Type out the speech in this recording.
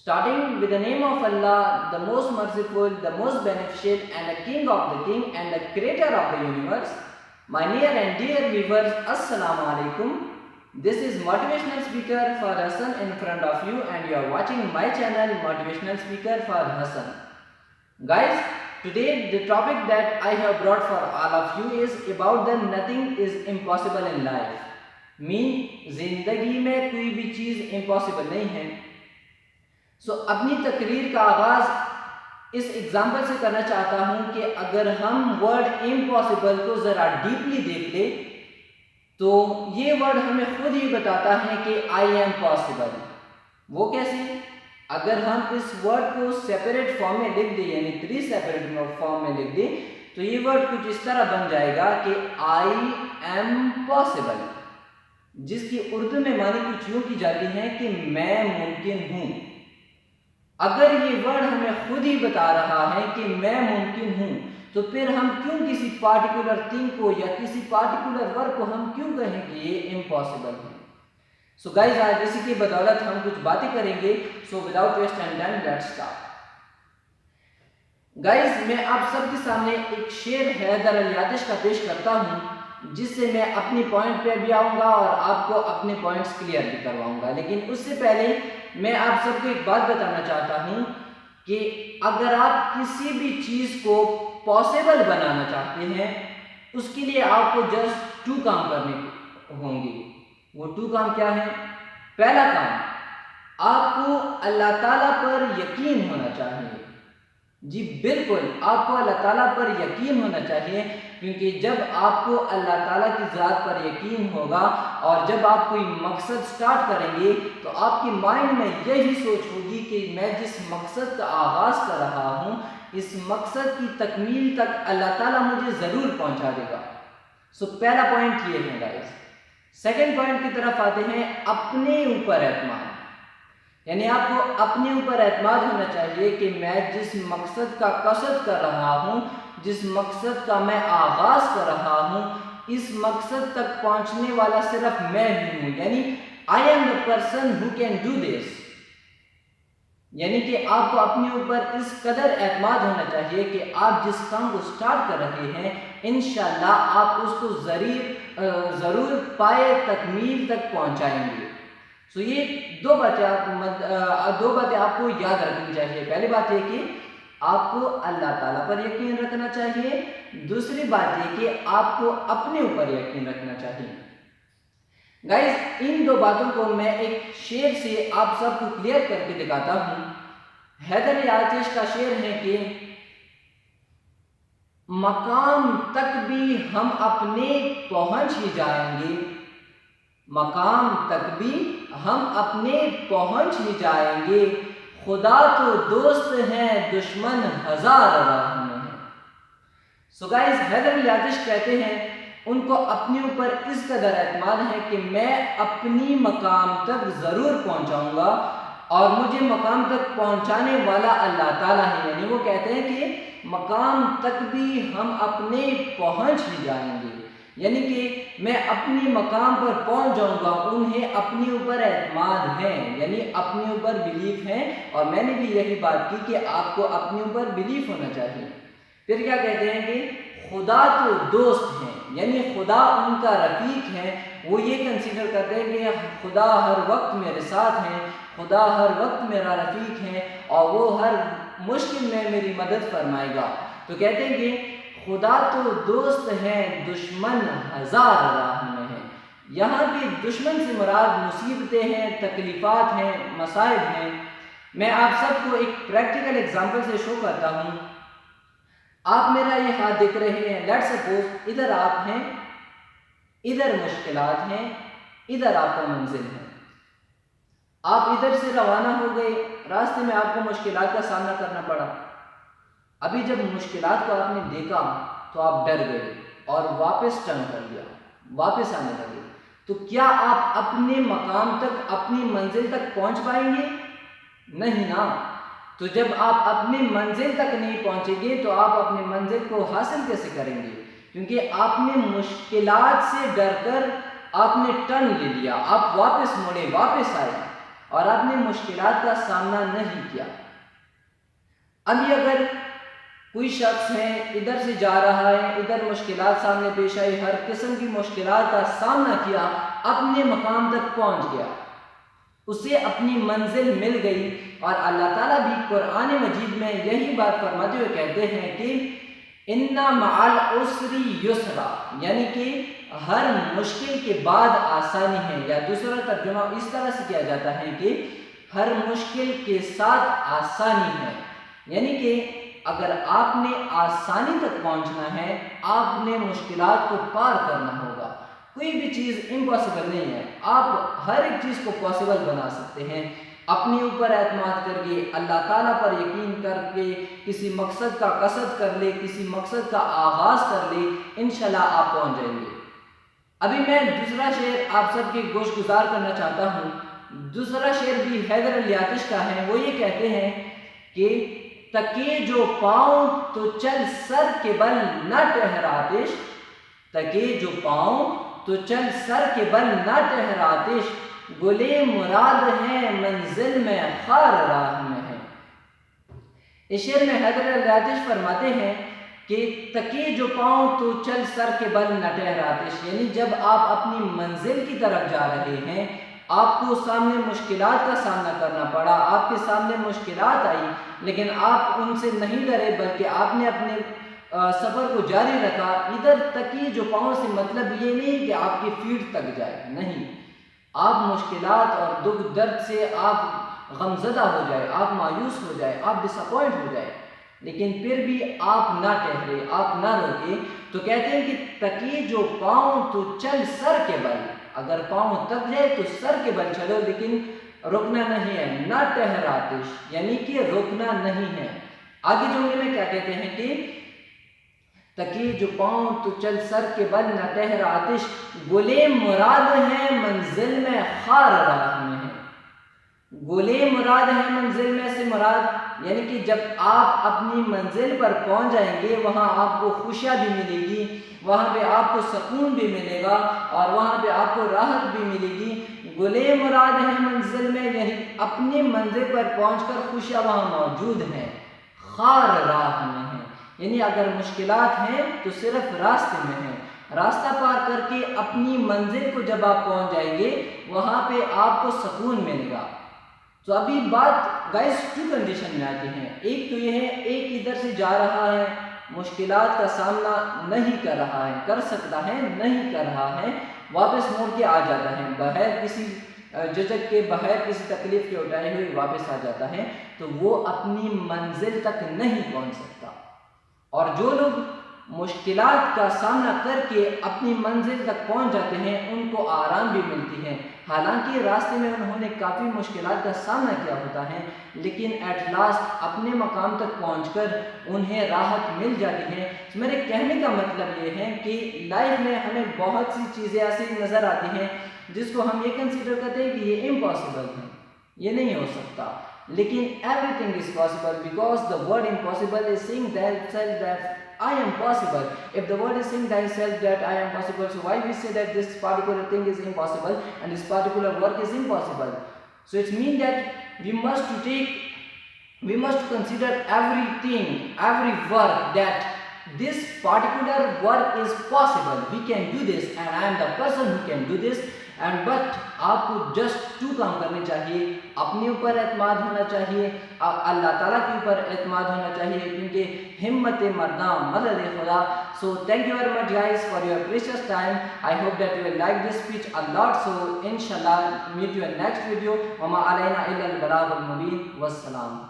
Starting with the name of Allah, the most merciful, the most beneficent, and the King of the King, and the Creator of the universe. My near and dear viewers, Assalamu alaikum. This is Motivational Speaker for Hassan in front of you, and you are watching my channel Motivational Speaker for Hassan. Guys, today the topic that I have brought for all of you is about the nothing is impossible in life. زندگی میں کوئی بھی چیز impossible نہیں ہے. اپنی تقریر کا آغاز اس ایگزامپل سے کرنا چاہتا ہوں کہ اگر ہم ورڈ امپاسبل کو ذرا ڈیپلی دیکھ لیں تو یہ ورڈ ہمیں خود ہی بتاتا ہے کہ آئی ایم پاسبل. وہ کیسے؟ اگر ہم اس ورڈ کو سیپریٹ فارم میں لکھ دیں، یعنی 3 سیپریٹ فارم میں لکھ دیں، تو یہ ورڈ کچھ اس طرح بن جائے گا کہ آئی ایم پاسبل، جس کی اردو میں معنی کچھ یوں کی جاتی ہے کہ میں ممکن ہوں. اگر یہ ورڈ ہمیں خود ہی بتا رہا ہے کہ میں ممکن ہوں، تو پھر ہم کیوں کسی پارٹیکولر تھنگ کو یا کسی پارٹیکولر ورڈ کو ہم کیوں کہیں کہ یہ امپاسبل ہے؟ گائز، آج اسی کی بدولت ہم کچھ باتیں کریں گے. Without waste and time let's start. Guys, میں آپ سب کے سامنے ایک شعر حیدر علی آتش کا پیش کرتا ہوں، جس سے میں اپنی پوائنٹ پہ بھی آؤں گا اور آپ کو اپنے پوائنٹس کلیئر بھی کرواؤں گا. لیکن اس سے پہلے میں آپ سب کو ایک بات بتانا چاہتا ہوں کہ اگر آپ کسی بھی چیز کو پاسبل بنانا چاہتے ہیں، اس کے لیے آپ کو جسٹ 2 کام کرنے ہوں گے. وہ 2 کام کیا ہے؟ پہلا کام، آپ کو اللہ تعالیٰ پر یقین ہونا چاہیے. جی بالکل، آپ کو اللہ تعالیٰ پر یقین ہونا چاہیے، کیونکہ جب آپ کو اللہ تعالیٰ کی ذات پر یقین ہوگا اور جب آپ کوئی مقصد سٹارٹ کریں گے تو آپ کی مائنڈ میں یہی سوچ ہوگی کہ میں جس مقصد کا آغاز کر رہا ہوں، اس مقصد کی تکمیل تک اللہ تعالیٰ مجھے ضرور پہنچا دے گا. پہلا پوائنٹ یہ ہے گائز. سیکنڈ پوائنٹ کی طرف آتے ہیں، اپنے اوپر اعتماد. یعنی آپ کو اپنے اوپر اعتماد ہونا چاہیے کہ میں جس مقصد کا قصد کر رہا ہوں، جس مقصد کا میں آغاز کر رہا ہوں، اس مقصد تک پہنچنے والا صرف میں ہی ہوں. یعنی I am the person who can do this. یعنی کہ آپ کو اپنے اوپر اس قدر اعتماد ہونا چاہیے کہ آپ جس کام کو سٹارٹ کر رہے ہیں، انشاءاللہ آپ اس کو ضرور پائے تکمیل تک پہنچائیں گے. یہ 2 باتیں آپ کو یاد رکھنی چاہیے. پہلی بات یہ کہ آپ کو اللہ تعالیٰ پر یقین رکھنا چاہیے. دوسری بات یہ کہ آپ کو اپنے اوپر یقین رکھنا چاہیے. گائز، ان 2 باتوں کو میں ایک شعر سے آپ سب کو کلیئر کر کے دکھاتا ہوں. حیدر علی آتش کا شعر ہے کہ مقام تک بھی ہم اپنے پہنچ ہی جائیں گے، مقام تک بھی ہم اپنے پہنچ ہی جائیں گے، خدا تو دوست ہیں دشمن ہزار راہ میں ہے. گائز، حیدر علی آتش کہتے ہیں ان کو اپنے اوپر اس قدر اعتماد ہے کہ میں اپنی مقام تک ضرور پہنچاؤں گا اور مجھے مقام تک پہنچانے والا اللہ تعالیٰ ہے. یعنی وہ کہتے ہیں کہ مقام تک بھی ہم اپنے پہنچ ہی جائیں گے، یعنی کہ میں اپنی مقام پر پہنچ جاؤں گا. انہیں اپنے اوپر اعتماد ہے، یعنی اپنے اوپر بلیف ہے. اور میں نے بھی یہی بات کی کہ آپ کو اپنے اوپر بلیف ہونا چاہیے. پھر کیا کہتے ہیں کہ خدا تو دوست ہیں، یعنی خدا ان کا رفیق ہے. وہ یہ کنسیڈر کرتے ہیں کہ خدا ہر وقت میرے ساتھ ہیں، خدا ہر وقت میرا رفیق ہے اور وہ ہر مشکل میں میری مدد فرمائے گا. تو کہتے ہیں کہ خدا تو دوست ہے دشمن ہزار راہ میں ہے. یہاں بھی دشمن سے مراد مصیبتیں ہیں، تکلیفات ہیں، مصائب ہیں. میں آپ سب کو ایک پریکٹیکل ایگزامپل سے شو کرتا ہوں. آپ میرا یہ ہاتھ دیکھ رہے ہیں. لیٹس سپوز ادھر آپ ہیں، ادھر مشکلات ہیں، ادھر آپ کا منزل ہے. آپ ادھر سے روانہ ہو گئے، راستے میں آپ کو مشکلات کا سامنا کرنا پڑا. ابھی جب مشکلات کو آپ نے دیکھا تو آپ ڈر گئے اور واپس ٹرن کر لیا، واپس آنے لگے. تو کیا آپ اپنے مقام تک، اپنی منزل تک پہنچ پائیں گے؟ نہیں نا. تو جب آپ اپنی منزل تک نہیں پہنچیں گے تو آپ اپنی منزل کو حاصل کیسے کریں گے؟ کیونکہ آپ نے مشکلات سے ڈر کر آپ نے ٹرن لے لیا، آپ واپس مڑے، واپس آئے اور آپ نے مشکلات کا سامنا نہیں کیا۔ ابھی اگر کوئی شخص ہے ادھر سے جا رہا ہے، ادھر مشکلات سامنے پیش آئی، ہر قسم کی مشکلات کا سامنا کیا، اپنے مقام تک پہنچ گیا، اسے اپنی منزل مل گئی۔ اور اللہ تعالیٰ بھی قرآن مجید میں یہی بات فرماتے ہوئے کہتے ہیں کہ اِنَّ مَعَ الْعُسْرِ يُسْرًا، یعنی کہ ہر مشکل کے بعد آسانی ہے، یا دوسرا ترجمہ اس طرح سے کیا جاتا ہے کہ ہر مشکل کے ساتھ آسانی ہے، یعنی کہ اگر آپ نے آسانی تک پہنچنا ہے، آپ نے مشکلات کو پار کرنا ہوگا۔ کوئی بھی چیز امپاسبل نہیں ہے، آپ ہر ایک چیز کو پاسبل بنا سکتے ہیں اپنے اوپر اعتماد کر کے، اللہ تعالیٰ پر یقین کر کے، کسی مقصد کا قصد کر لے، کسی مقصد کا آغاز کر لے، انشاءاللہ آپ پہنچ جائیں گے۔ ابھی میں دوسرا شعر آپ سب کے گوش گزار کرنا چاہتا ہوں۔ دوسرا شعر بھی حیدر علی آتش کا ہے، وہ یہ کہتے ہیں کہ تکے جو پاؤں تو چل سر کے بل نہ ٹھہر آتش، تکے جو پاؤں تو چل سر کے بل نہ ٹھہر آتش، گلے مراد ہے منزل میں خار راہ میں ہے۔ اس شعر میں حیدر علی آتش فرماتے ہیں کہ تکے جو پاؤں تو چل سر کے بل نہ ٹھہر آتش، یعنی جب آپ اپنی منزل کی طرف جا رہے ہیں، آپ کو سامنے مشکلات کا سامنا کرنا پڑا، آپ کے سامنے مشکلات آئی، لیکن آپ ان سے نہیں ڈرے بلکہ آپ نے اپنے سفر کو جاری رکھا۔ ادھر تکیے جو پاؤں سے مطلب یہ نہیں کہ آپ کی فیٹ تک جائے، نہیں، آپ مشکلات اور دکھ درد سے آپ غمزدہ ہو جائے، آپ مایوس ہو جائے، آپ ڈس اپوائنٹ ہو جائے، لیکن پھر بھی آپ نہ ٹھہرے، آپ نہ روکے، تو کہتے ہیں کہ تکیے جو پاؤں تو چل سر کے بل، اگر پاؤں تک جائے تو سر کے بل چلو، لیکن رکنا نہیں ہے، نہ ٹھہر آتش، یعنی کہ رکنا نہیں ہے۔ آگے جملے میں کیا کہتے ہیں کہ تکیے جو پاؤں تو چل سر کے بل نہ ٹھہر آتش، گلے مراد ہے منزل میں خار راہ میں ہے۔ گلے مراد ہے منزل میں سے مراد، یعنی کہ جب آپ اپنی منزل پر پہنچ جائیں گے، وہاں آپ کو خوشیاں بھی ملے گی، وہاں پہ آپ کو سکون بھی ملے گا، اور وہاں پہ آپ کو راحت بھی ملے گی۔ گلے مراد ہے منزل میں، یعنی اپنی منزل پر پہنچ کر خوشیاں وہاں موجود ہیں، خار راہ میں ہیں، یعنی اگر مشکلات ہیں تو صرف راستے میں ہیں، راستہ پار کر کے اپنی منزل کو جب آپ پہنچ جائیں گے، وہاں پہ آپ کو سکون ملے گا۔ تو ابھی بات گائز ٹو کنڈیشن میں آتی ہیں، ایک تو یہ ہے، ایک ادھر سے جا رہا ہے، مشکلات کا سامنا نہیں کر رہا ہے، کر سکتا ہے، نہیں کر رہا ہے، واپس موڑ کے آ جاتا ہے، بغیر کسی جھجک کے، بغیر کسی تکلیف کے اٹھائے ہوئے واپس آ جاتا ہے، تو وہ اپنی منزل تک نہیں پہنچ سکتا۔ اور جو لوگ مشکلات کا سامنا کر کے اپنی منزل تک پہنچ جاتے ہیں، ان کو آرام بھی ملتی ہے، حالانکہ راستے میں انہوں نے کافی مشکلات کا سامنا کیا ہوتا ہے، لیکن ایٹ لاسٹ اپنے مقام تک پہنچ کر انہیں راحت مل جاتی ہے۔ میرے کہنے کا مطلب یہ ہے کہ لائف میں ہمیں بہت سی چیزیں ایسی نظر آتی ہیں جس کو ہم یہ کنسیڈر کرتے ہیں کہ یہ امپاسبل ہے، یہ نہیں ہو سکتا، لیکن everything is possible because the word impossible is saying that I am possible. If the word is saying that I am possible, so why we say that this particular thing is impossible and this particular work is impossible? So it means that we must consider everything, every work, that this particular work is possible, we can do this, and I am the person who can do this. And but آپ کو just 2 کام کرنے چاہیے، اپنے اوپر اعتماد ہونا چاہیے، اللہ تعالیٰ کے اوپر اعتماد ہونا چاہیے، کیونکہ ہمت مرداں مدد خدا۔ So thank you very much guys for your precious time, I hope that you will like this speech a lot, so انشاءاللہ meet you in next video, وما علینا الا البلاغ المبین، والسلام۔